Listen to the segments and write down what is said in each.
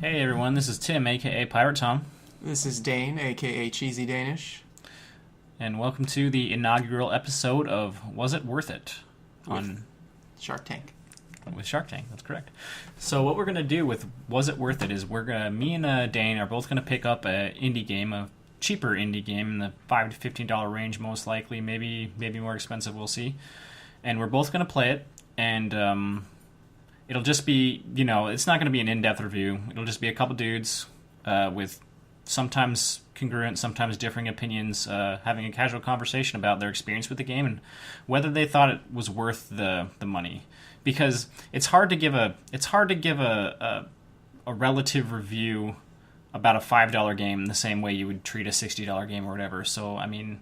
Hey everyone, this is Tim, aka Pirate Tom, This is Dane, aka Cheesy Danish. and welcome to the inaugural episode of Was It Worth It? On SharcTank. With SharcTank, that's correct. So what we're gonna do with Was It Worth It is me and Dane are both gonna pick up a indie game, a cheaper indie game in the $5 to $15 range, most likely, maybe more expensive, we'll see. And we're both gonna play it, and it'll just be, it's not gonna be an in-depth review. It'll just be a couple dudes with sometimes congruent, sometimes differing opinions, having a casual conversation about their experience with the game and whether they thought it was worth the money. Because it's hard to give a relative review about a $5 game the same way you would treat a $60 game or whatever. So I mean,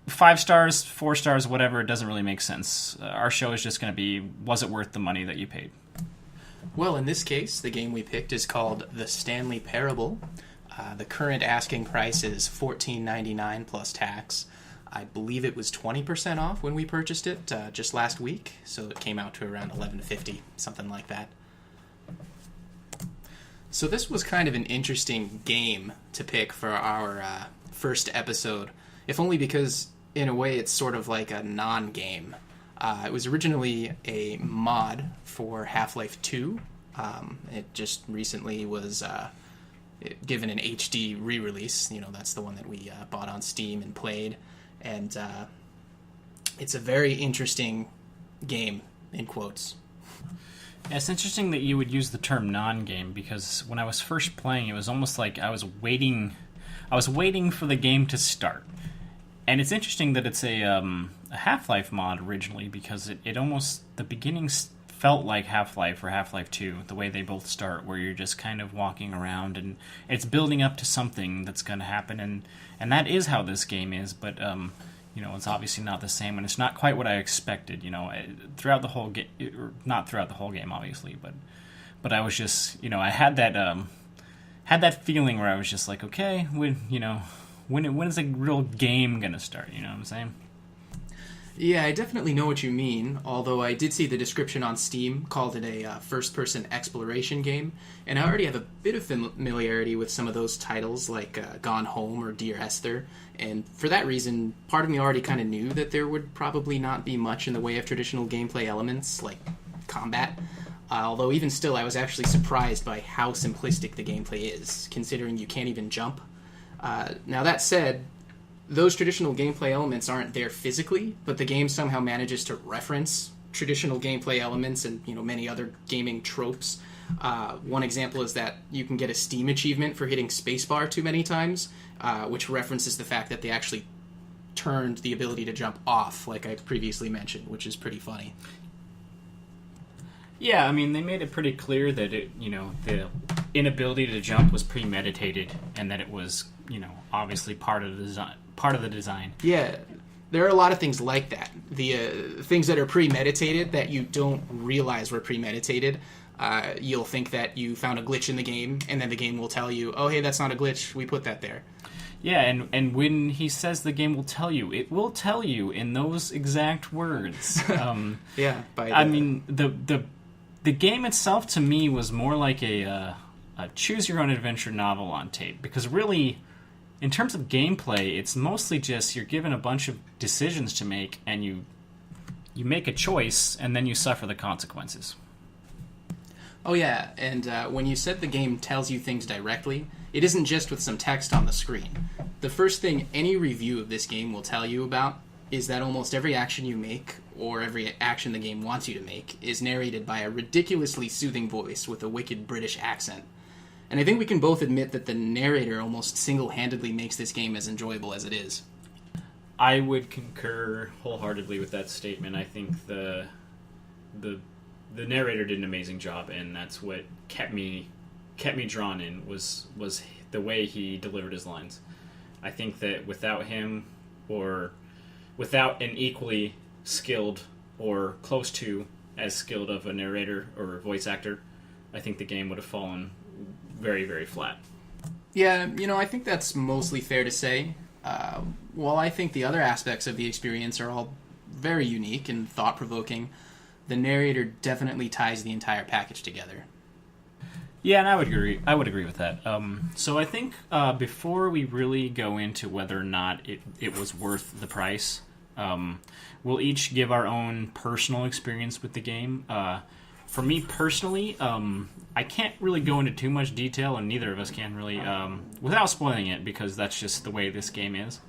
5 stars, 4 stars, whatever, it doesn't really make sense. Our show is just going to be, was it worth the money that you paid? Well, in this case, the game we picked is called The Stanley Parable. The current asking price is $14.99 plus tax. I believe it was 20% off when we purchased it just last week, so it came out to around $11.50, something like that. So this was kind of an interesting game to pick for our first episode, if only because, in a way, it's sort of like a non-game. It was originally a mod for Half-Life 2. It just recently was given an HD re-release. That's the one that we bought on Steam and played. And it's a very interesting game, in quotes. Yeah, it's interesting that you would use the term non-game, because when I was first playing, it was almost like I was waiting for the game to start. And it's interesting that it's a Half-Life mod originally, because it almost, the beginnings felt like Half-Life or Half-Life 2, the way they both start, where you're just kind of walking around and it's building up to something that's going to happen, and that is how this game is, but it's obviously not the same, and it's not quite what I expected, throughout the whole game, not throughout the whole game, obviously, but I was just, I had that feeling where I was just like, okay, when is a real game going to start, you know what I'm saying? Yeah, I definitely know what you mean, although I did see the description on Steam called it a first-person exploration game, and I already have a bit of familiarity with some of those titles like Gone Home or Dear Esther, and for that reason, part of me already kind of knew that there would probably not be much in the way of traditional gameplay elements, like combat, although even still I was actually surprised by how simplistic the gameplay is, considering you can't even jump. Now that said, those traditional gameplay elements aren't there physically, but the game somehow manages to reference traditional gameplay elements and many other gaming tropes. One example is that you can get a Steam achievement for hitting spacebar too many times, which references the fact that they actually turned the ability to jump off, like I previously mentioned, which is pretty funny. Yeah, I mean, they made it pretty clear that the inability to jump was premeditated, and that it was, obviously part of the design. Yeah, there are a lot of things like that. The things that are premeditated that you don't realize were premeditated. You'll think that you found a glitch in the game, and then the game will tell you, oh, hey, that's not a glitch, we put that there. Yeah, and when he says the game will tell you, it will tell you in those exact words. Yeah. The game itself, to me, was more like a choose-your-own-adventure novel on tape, because really, in terms of gameplay, it's mostly just you're given a bunch of decisions to make, and you make a choice, and then you suffer the consequences. Oh yeah, and when you said the game tells you things directly, it isn't just with some text on the screen. The first thing any review of this game will tell you about is that almost every action you make, or every action the game wants you to make, is narrated by a ridiculously soothing voice with a wicked British accent. And I think we can both admit that the narrator almost single-handedly makes this game as enjoyable as it is. I would concur wholeheartedly with that statement. I think the narrator did an amazing job, and that's what kept me drawn in was the way he delivered his lines. I think that without him, or without an equally skilled or close to as skilled of a narrator or a voice actor, I think the game would have fallen very, very flat. Yeah, I think that's mostly fair to say. While I think the other aspects of the experience are all very unique and thought-provoking, the narrator definitely ties the entire package together. Yeah, and I would agree. I would agree with that. So I think before we really go into whether or not it was worth the price, we'll each give our own personal experience with the game. For me personally, I can't really go into too much detail, and neither of us can really, without spoiling it, because that's just the way this game is.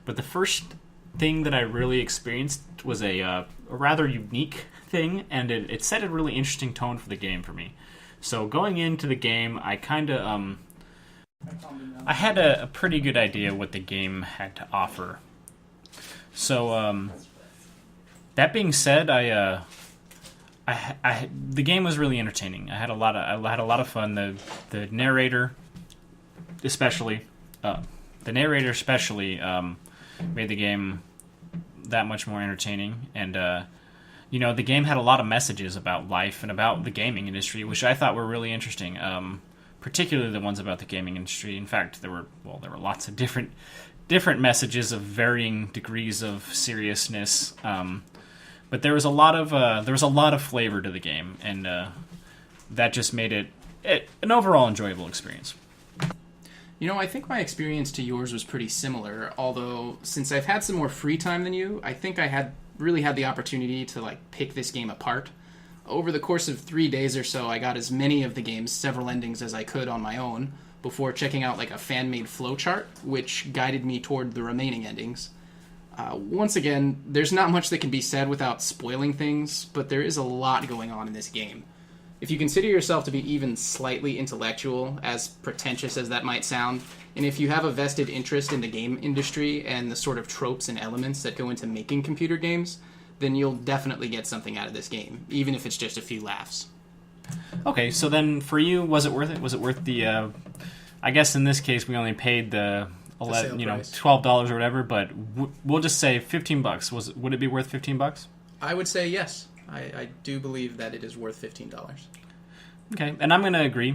But the first thing that I really experienced was a rather unique thing, and it set a really interesting tone for the game for me. So going into the game, I kind of I had a pretty good idea what the game had to offer. So that being said, the game was really entertaining. I had a lot of fun. The narrator, especially, made the game that much more entertaining, and the game had a lot of messages about life and about the gaming industry, which I thought were really interesting. Particularly the ones about the gaming industry. In fact, there were lots of different messages of varying degrees of seriousness. But there was a lot of flavor to the game, and that just made it an overall enjoyable experience. I think my experience to yours was pretty similar, although since I've had some more free time than you, I think I really had the opportunity to pick this game apart. Over the course of 3 days or so, I got as many of the game's several endings as I could on my own, before checking out a fan-made flowchart, which guided me toward the remaining endings. Once again, there's not much that can be said without spoiling things, but there is a lot going on in this game. If you consider yourself to be even slightly intellectual, as pretentious as that might sound, and if you have a vested interest in the game industry and the sort of tropes and elements that go into making computer games, then you'll definitely get something out of this game, even if it's just a few laughs. Okay, so then for you, was it worth it? Was it worth the? I guess in this case we only paid the $12 or whatever, but we'll just say $15. Would it be worth $15? I would say yes. I do believe that it is worth $15. Okay, and I'm going to agree.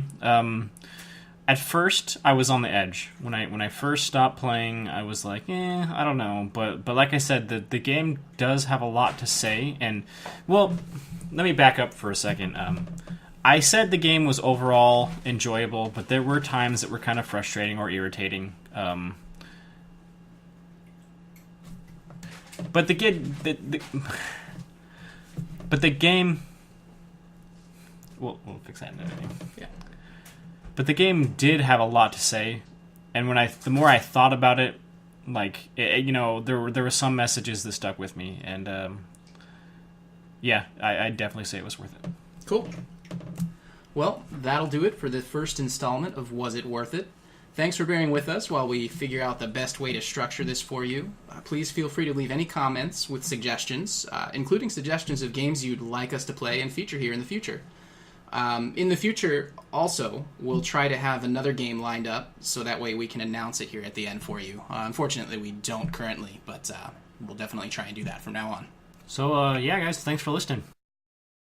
At first, I was on the edge. When I first stopped playing, I was like, I don't know. But like I said, the game does have a lot to say. And, well, let me back up for a second. I said the game was overall enjoyable, but there were times that were kind of frustrating or irritating. But the game... We'll fix that in editing. Yeah. But the game did have a lot to say, and the more I thought about it, there were some messages that stuck with me, and I'd definitely say it was worth it. Cool. Well, that'll do it for the first installment of Was It Worth It? Thanks for bearing with us while we figure out the best way to structure this for you. Please feel free to leave any comments with suggestions, including suggestions of games you'd like us to play and feature here in the future. In the future, also, we'll try to have another game lined up, so that way we can announce it here at the end for you. Unfortunately, we don't currently, but we'll definitely try and do that from now on. So, guys, thanks for listening.